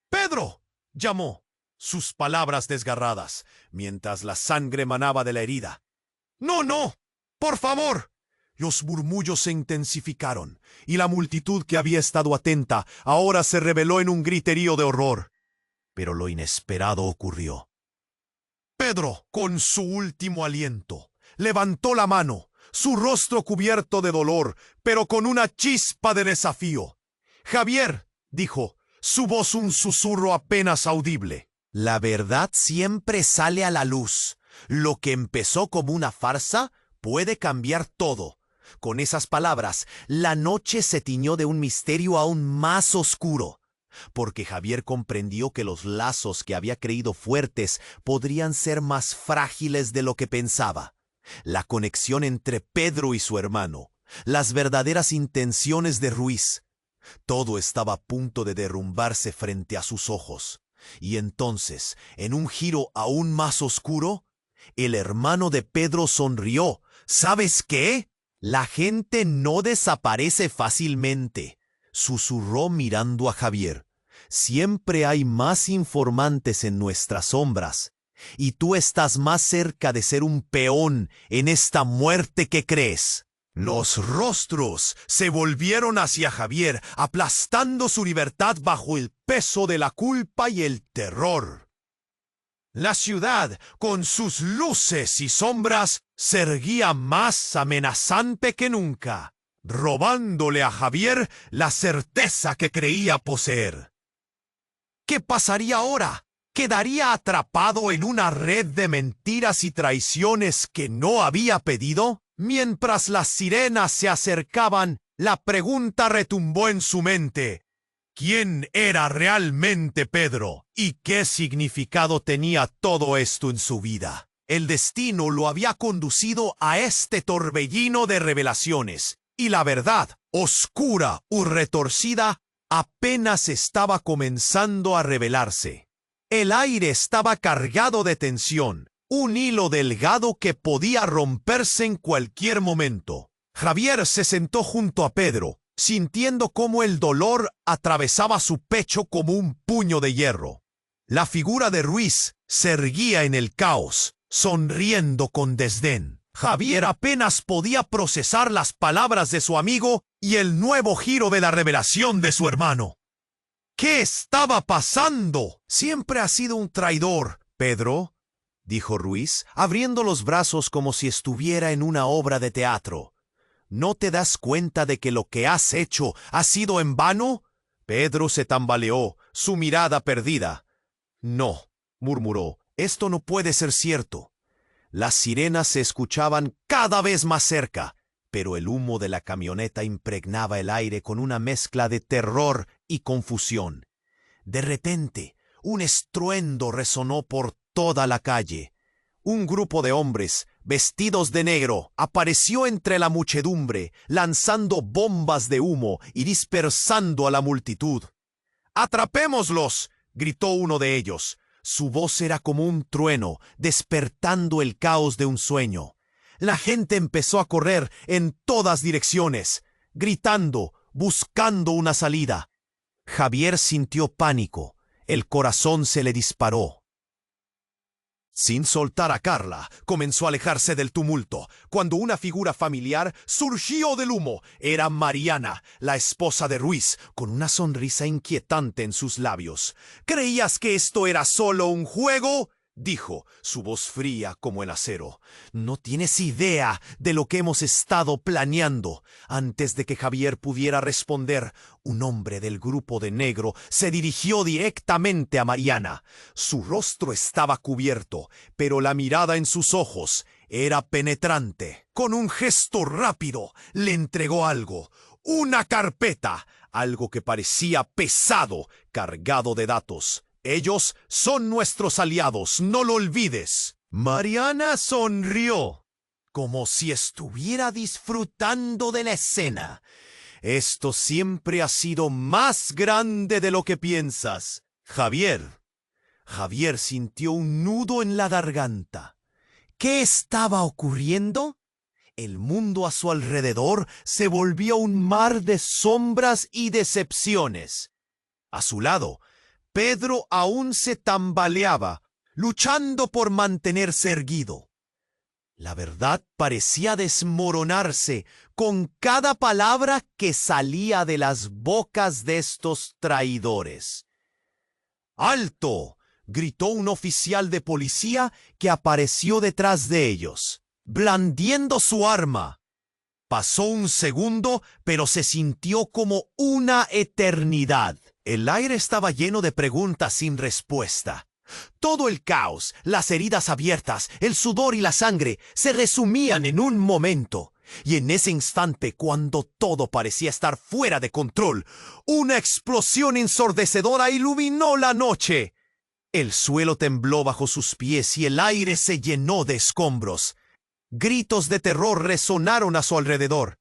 ¡Pedro!, llamó, sus palabras desgarradas, mientras la sangre manaba de la herida. ¡No, no! ¡Por favor! Los murmullos se intensificaron, y la multitud que había estado atenta ahora se reveló en un griterío de horror. Pero lo inesperado ocurrió. Pedro, con su último aliento, levantó la mano, su rostro cubierto de dolor, pero con una chispa de desafío. «Javier», dijo, su voz un susurro apenas audible. «La verdad siempre sale a la luz. Lo que empezó como una farsa puede cambiar todo». Con esas palabras, la noche se tiñó de un misterio aún más oscuro, porque Javier comprendió que los lazos que había creído fuertes podrían ser más frágiles de lo que pensaba. La conexión entre Pedro y su hermano, las verdaderas intenciones de Ruiz, todo estaba a punto de derrumbarse frente a sus ojos. Y entonces, en un giro aún más oscuro, el hermano de Pedro sonrió. ¿Sabes qué? La gente no desaparece fácilmente, susurró mirando a Javier. Siempre hay más informantes en nuestras sombras, y tú estás más cerca de ser un peón en esta muerte que crees. Los rostros se volvieron hacia Javier, aplastando su libertad bajo el peso de la culpa y el terror. La ciudad, con sus luces y sombras, se erguía más amenazante que nunca, robándole a Javier la certeza que creía poseer. ¿Qué pasaría ahora? ¿Quedaría atrapado en una red de mentiras y traiciones que no había pedido? Mientras las sirenas se acercaban, la pregunta retumbó en su mente. ¿Quién era realmente Pedro? ¿Y qué significado tenía todo esto en su vida? El destino lo había conducido a este torbellino de revelaciones, y la verdad, oscura o retorcida, apenas estaba comenzando a revelarse. El aire estaba cargado de tensión, un hilo delgado que podía romperse en cualquier momento. Javier se sentó junto a Pedro, sintiendo cómo el dolor atravesaba su pecho como un puño de hierro. La figura de Ruiz se erguía en el caos, sonriendo con desdén. Javier apenas podía procesar las palabras de su amigo y el nuevo giro de la revelación de su hermano. ¿Qué estaba pasando? Siempre has sido un traidor, Pedro, dijo Ruiz, abriendo los brazos como si estuviera en una obra de teatro. ¿No te das cuenta de que lo que has hecho ha sido en vano? Pedro se tambaleó, su mirada perdida. No, murmuró, esto no puede ser cierto. Las sirenas se escuchaban cada vez más cerca, pero el humo de la camioneta impregnaba el aire con una mezcla de terror y confusión. De repente, un estruendo resonó por toda la calle. Un grupo de hombres, vestidos de negro, apareció entre la muchedumbre, lanzando bombas de humo y dispersando a la multitud. «¡Atrapémoslos!», gritó uno de ellos. Su voz era como un trueno, despertando el caos de un sueño. La gente empezó a correr en todas direcciones, gritando, buscando una salida. Javier sintió pánico. El corazón se le disparó. Sin soltar a Carla, comenzó a alejarse del tumulto, cuando una figura familiar surgió del humo. Era Mariana, la esposa de Ruiz, con una sonrisa inquietante en sus labios. «¿Creías que esto era solo un juego?», dijo, su voz fría como el acero. «No tienes idea de lo que hemos estado planeando». Antes de que Javier pudiera responder, un hombre del grupo de negro se dirigió directamente a Mariana. Su rostro estaba cubierto, pero la mirada en sus ojos era penetrante. Con un gesto rápido, le entregó algo, una carpeta, algo que parecía pesado, cargado de datos. «Ellos son nuestros aliados, no lo olvides». Mariana sonrió, como si estuviera disfrutando de la escena. «Esto siempre ha sido más grande de lo que piensas». Javier. Javier sintió un nudo en la garganta. ¿Qué estaba ocurriendo? El mundo a su alrededor se volvió un mar de sombras y decepciones. A su lado, Pedro aún se tambaleaba, luchando por mantenerse erguido. La verdad parecía desmoronarse con cada palabra que salía de las bocas de estos traidores. ¡Alto!, gritó un oficial de policía que apareció detrás de ellos, blandiendo su arma. Pasó un segundo, pero se sintió como una eternidad. El aire estaba lleno de preguntas sin respuesta. Todo el caos, las heridas abiertas, el sudor y la sangre se resumían en un momento. Y en ese instante, cuando todo parecía estar fuera de control, una explosión ensordecedora iluminó la noche. El suelo tembló bajo sus pies y el aire se llenó de escombros. Gritos de terror resonaron a su alrededor.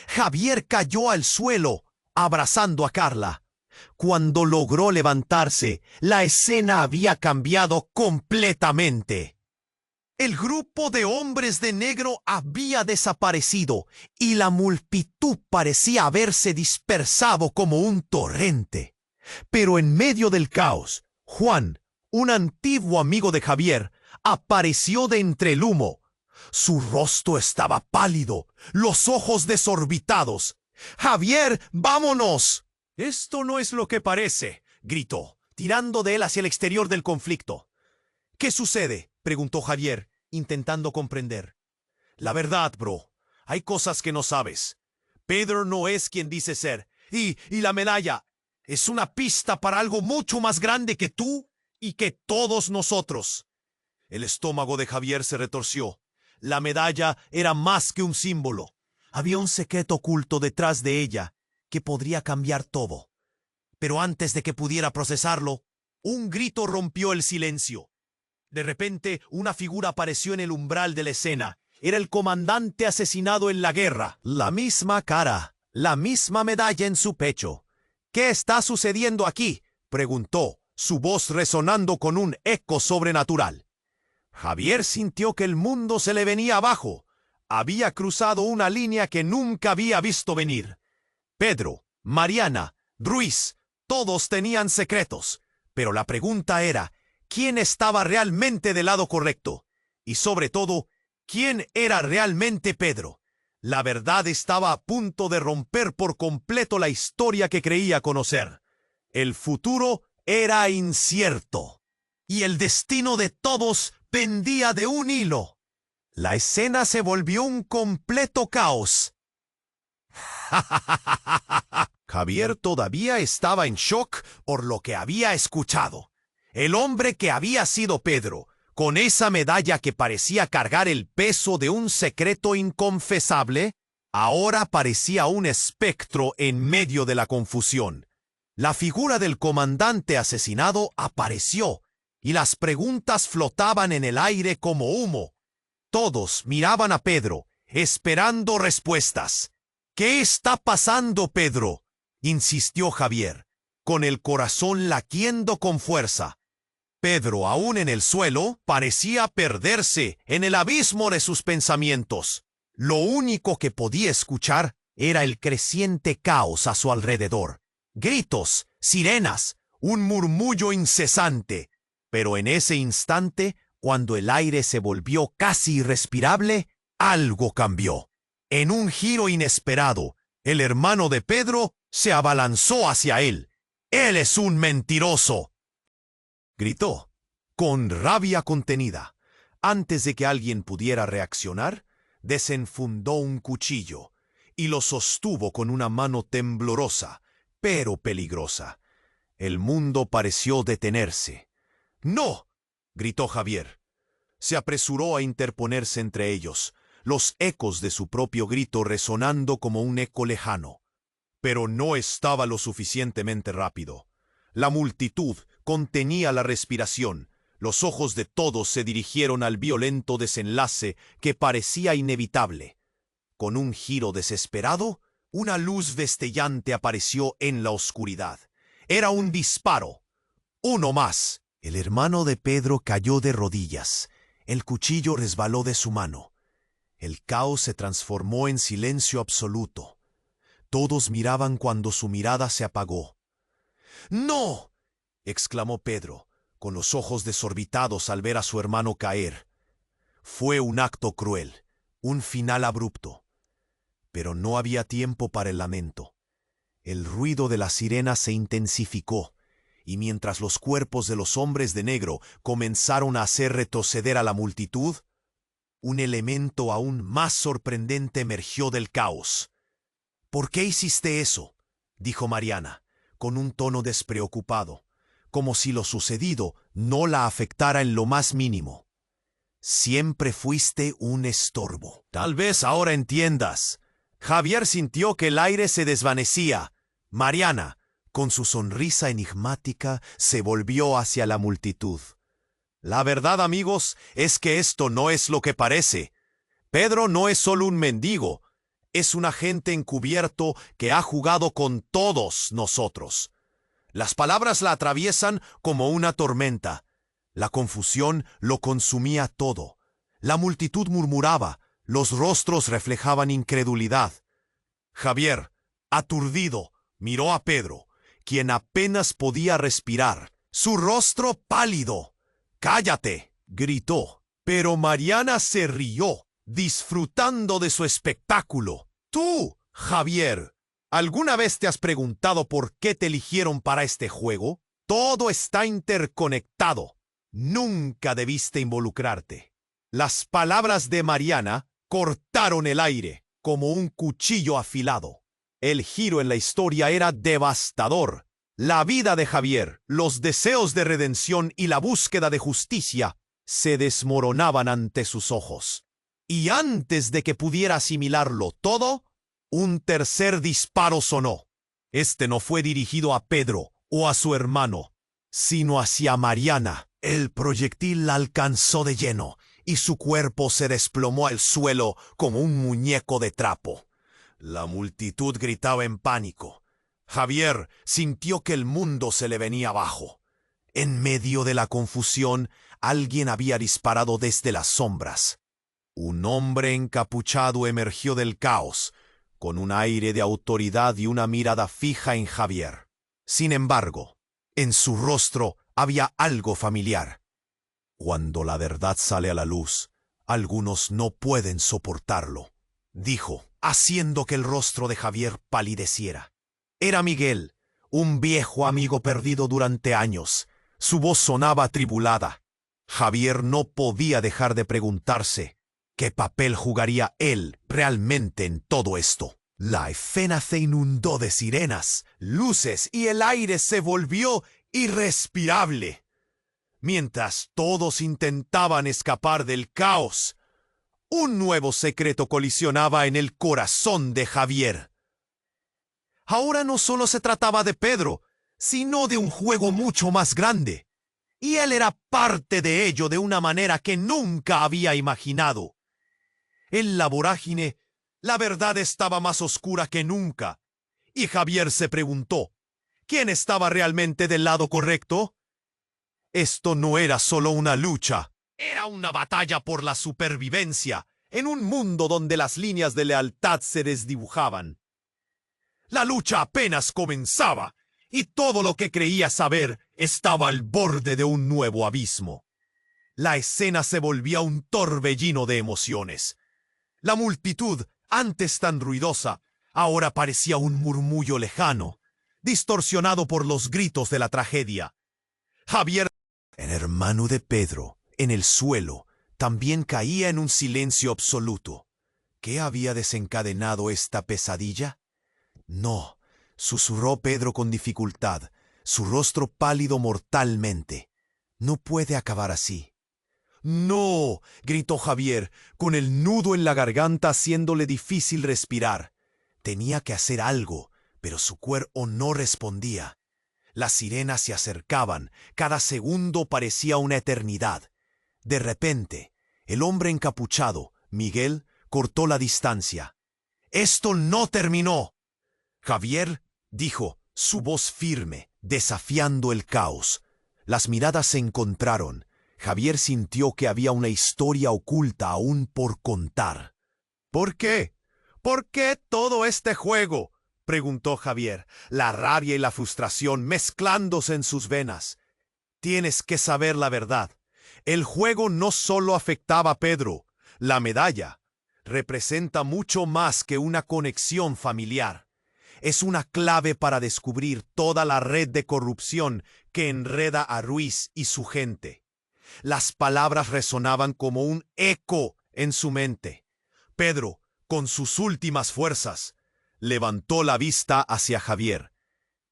Javier cayó al suelo, abrazando a Carla. Cuando logró levantarse, la escena había cambiado completamente. El grupo de hombres de negro había desaparecido y la multitud parecía haberse dispersado como un torrente. Pero en medio del caos, Juan, un antiguo amigo de Javier, apareció de entre el humo. Su rostro estaba pálido, los ojos desorbitados. «¡Javier, vámonos!». «Esto no es lo que parece», gritó, tirando de él hacia el exterior del conflicto. «¿Qué sucede?», preguntó Javier, intentando comprender. «La verdad, bro, hay cosas que no sabes. Pedro no es quien dice ser, y la medalla es una pista para algo mucho más grande que tú y que todos nosotros». El estómago de Javier se retorció. La medalla era más que un símbolo. Había un secreto oculto detrás de ella que podría cambiar todo. Pero antes de que pudiera procesarlo, un grito rompió el silencio. De repente, una figura apareció en el umbral de la escena. Era el comandante asesinado en la guerra. La misma cara, la misma medalla en su pecho. «¿Qué está sucediendo aquí?», preguntó, su voz resonando con un eco sobrenatural. Javier sintió que el mundo se le venía abajo. Había cruzado una línea que nunca había visto venir. Pedro, Mariana, Ruiz, todos tenían secretos. Pero la pregunta era, ¿quién estaba realmente del lado correcto? Y sobre todo, ¿quién era realmente Pedro? La verdad estaba a punto de romper por completo la historia que creía conocer. El futuro era incierto. Y el destino de todos pendía de un hilo. La escena se volvió un completo caos. Javier todavía estaba en shock por lo que había escuchado. El hombre que había sido Pedro, con esa medalla que parecía cargar el peso de un secreto inconfesable, ahora parecía un espectro en medio de la confusión. La figura del comandante asesinado apareció, y las preguntas flotaban en el aire como humo. Todos miraban a Pedro, esperando respuestas. «¿Qué está pasando, Pedro?», insistió Javier, con el corazón latiendo con fuerza. Pedro, aún en el suelo, parecía perderse en el abismo de sus pensamientos. Lo único que podía escuchar era el creciente caos a su alrededor. Gritos, sirenas, un murmullo incesante. Pero en ese instante, cuando el aire se volvió casi irrespirable, algo cambió. En un giro inesperado, el hermano de Pedro se abalanzó hacia él. «¡Él es un mentiroso!», gritó, con rabia contenida. Antes de que alguien pudiera reaccionar, desenfundó un cuchillo y lo sostuvo con una mano temblorosa, pero peligrosa. El mundo pareció detenerse. «¡No!», gritó Javier. Se apresuró a interponerse entre ellos, los ecos de su propio grito resonando como un eco lejano. Pero no estaba lo suficientemente rápido. La multitud contenía la respiración. Los ojos de todos se dirigieron al violento desenlace que parecía inevitable. Con un giro desesperado, una luz destellante apareció en la oscuridad. Era un disparo. Uno más. El hermano de Pedro cayó de rodillas. El cuchillo resbaló de su mano. El caos se transformó en silencio absoluto. Todos miraban cuando su mirada se apagó. ¡No!, exclamó Pedro, con los ojos desorbitados al ver a su hermano caer. Fue un acto cruel, un final abrupto. Pero no había tiempo para el lamento. El ruido de la sirena se intensificó, y mientras los cuerpos de los hombres de negro comenzaron a hacer retroceder a la multitud, un elemento aún más sorprendente emergió del caos. «¿Por qué hiciste eso?», dijo Mariana, con un tono despreocupado, como si lo sucedido no la afectara en lo más mínimo. «Siempre fuiste un estorbo». «Tal vez ahora entiendas». Javier sintió que el aire se desvanecía. Mariana, con su sonrisa enigmática, se volvió hacia la multitud. «La verdad, amigos, es que esto no es lo que parece. Pedro no es solo un mendigo. Es un agente encubierto que ha jugado con todos nosotros». Las palabras la atraviesan como una tormenta. La confusión lo consumía todo. La multitud murmuraba, los rostros reflejaban incredulidad. Javier, aturdido, miró a Pedro, quien apenas podía respirar, su rostro pálido. «¡Cállate!», gritó, pero Mariana se rió, disfrutando de su espectáculo. «Tú, Javier, ¿alguna vez te has preguntado por qué te eligieron para este juego? Todo está interconectado. Nunca debiste involucrarte». Las palabras de Mariana cortaron el aire como un cuchillo afilado. El giro en la historia era devastador. La vida de Javier, los deseos de redención y la búsqueda de justicia se desmoronaban ante sus ojos. Y antes de que pudiera asimilarlo todo, un tercer disparo sonó. Este no fue dirigido a Pedro o a su hermano, sino hacia Mariana. El proyectil la alcanzó de lleno y su cuerpo se desplomó al suelo como un muñeco de trapo. La multitud gritaba en pánico. Javier sintió que el mundo se le venía abajo. En medio de la confusión, alguien había disparado desde las sombras. Un hombre encapuchado emergió del caos, con un aire de autoridad y una mirada fija en Javier. Sin embargo, en su rostro había algo familiar. «Cuando la verdad sale a la luz, algunos no pueden soportarlo», dijo, haciendo que el rostro de Javier palideciera. Era Miguel, un viejo amigo perdido durante años. Su voz sonaba atribulada. Javier no podía dejar de preguntarse qué papel jugaría él realmente en todo esto. La escena se inundó de sirenas, luces y el aire se volvió irrespirable. Mientras todos intentaban escapar del caos, un nuevo secreto colisionaba en el corazón de Javier. Ahora no solo se trataba de Pedro, sino de un juego mucho más grande. Y él era parte de ello de una manera que nunca había imaginado. En la vorágine, la verdad estaba más oscura que nunca. Y Javier se preguntó, ¿quién estaba realmente del lado correcto? Esto no era solo una lucha. Era una batalla por la supervivencia, en un mundo donde las líneas de lealtad se desdibujaban. La lucha apenas comenzaba, y todo lo que creía saber estaba al borde de un nuevo abismo. La escena se volvía un torbellino de emociones. La multitud, antes tan ruidosa, ahora parecía un murmullo lejano, distorsionado por los gritos de la tragedia. Javier, el hermano de Pedro, en el suelo, también caía en un silencio absoluto. ¿Qué había desencadenado esta pesadilla? «No», susurró Pedro con dificultad, su rostro pálido mortalmente. «No puede acabar así». «¡No!», gritó Javier, con el nudo en la garganta haciéndole difícil respirar. Tenía que hacer algo, pero su cuerpo no respondía. Las sirenas se acercaban, cada segundo parecía una eternidad. De repente, el hombre encapuchado, Miguel, cortó la distancia. «¡Esto no terminó!». Javier dijo, su voz firme, desafiando el caos. Las miradas se encontraron. Javier sintió que había una historia oculta aún por contar. ¿Por qué? ¿Por qué todo este juego?, preguntó Javier, la rabia y la frustración mezclándose en sus venas. Tienes que saber la verdad. El juego no solo afectaba a Pedro. La medalla representa mucho más que una conexión familiar. Es una clave para descubrir toda la red de corrupción que enreda a Ruiz y su gente. Las palabras resonaban como un eco en su mente. Pedro, con sus últimas fuerzas, levantó la vista hacia Javier.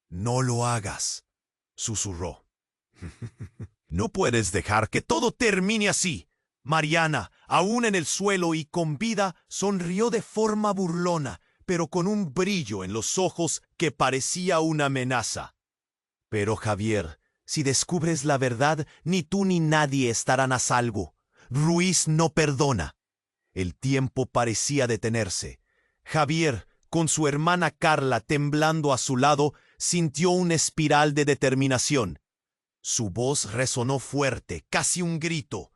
«No lo hagas», susurró. «No puedes dejar que todo termine así». Mariana, aún en el suelo y con vida, sonrió de forma burlona, pero con un brillo en los ojos que parecía una amenaza. «Pero Javier, si descubres la verdad, ni tú ni nadie estarán a salvo. Ruiz no perdona». El tiempo parecía detenerse. Javier, con su hermana Carla temblando a su lado, sintió una espiral de determinación. Su voz resonó fuerte, casi un grito.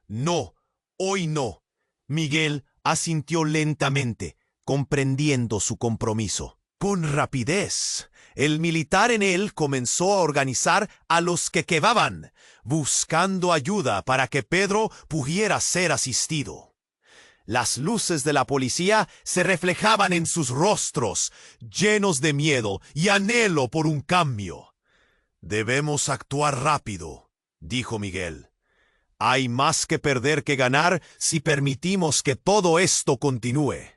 «No, hoy no». Miguel asintió lentamente, comprendiendo su compromiso. Con rapidez, el militar en él comenzó a organizar a los que quedaban, buscando ayuda para que Pedro pudiera ser asistido. Las luces de la policía se reflejaban en sus rostros, llenos de miedo y anhelo por un cambio. «Debemos actuar rápido», dijo Miguel. «Hay más que perder que ganar si permitimos que todo esto continúe».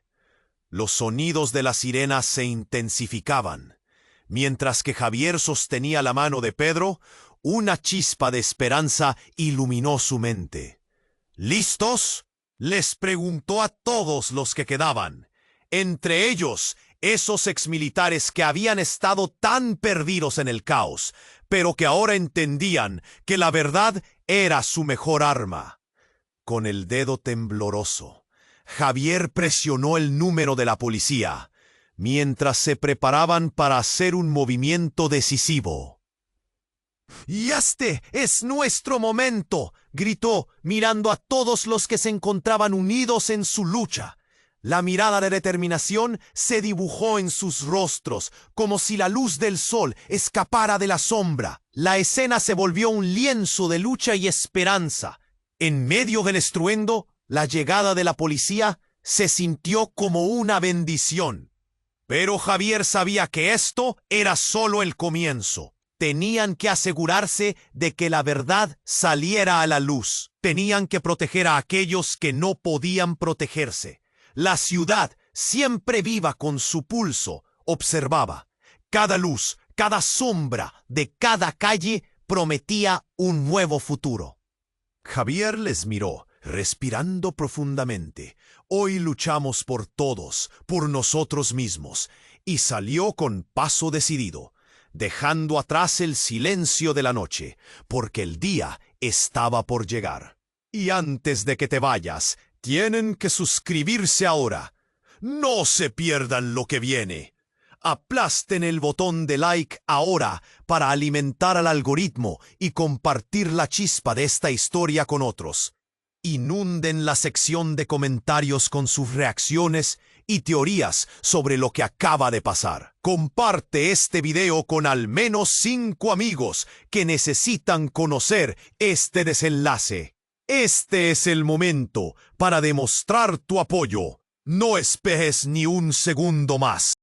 Los sonidos de las sirenas se intensificaban. Mientras que Javier sostenía la mano de Pedro, una chispa de esperanza iluminó su mente. «¿Listos?», les preguntó a todos los que quedaban, entre ellos esos exmilitares que habían estado tan perdidos en el caos, pero que ahora entendían que la verdad era su mejor arma. Con el dedo tembloroso, Javier presionó el número de la policía, mientras se preparaban para hacer un movimiento decisivo. «¡Y este es nuestro momento!», gritó, mirando a todos los que se encontraban unidos en su lucha. La mirada de determinación se dibujó en sus rostros, como si la luz del sol escapara de la sombra. La escena se volvió un lienzo de lucha y esperanza. En medio del estruendo, la llegada de la policía se sintió como una bendición. Pero Javier sabía que esto era solo el comienzo. Tenían que asegurarse de que la verdad saliera a la luz. Tenían que proteger a aquellos que no podían protegerse. La ciudad, siempre viva con su pulso, observaba. Cada luz, cada sombra de cada calle prometía un nuevo futuro. Javier les miró, respirando profundamente. «Hoy luchamos por todos, por nosotros mismos», y salió con paso decidido, dejando atrás el silencio de la noche, porque el día estaba por llegar. «Y antes de que te vayas, tienen que suscribirse ahora. No se pierdan lo que viene. Aplasten el botón de like ahora para alimentar al algoritmo y compartir la chispa de esta historia con otros. Inunden la sección de comentarios con sus reacciones y teorías sobre lo que acaba de pasar. Comparte este video con al menos 5 amigos que necesitan conocer este desenlace. Este es el momento para demostrar tu apoyo. No esperes ni un segundo más.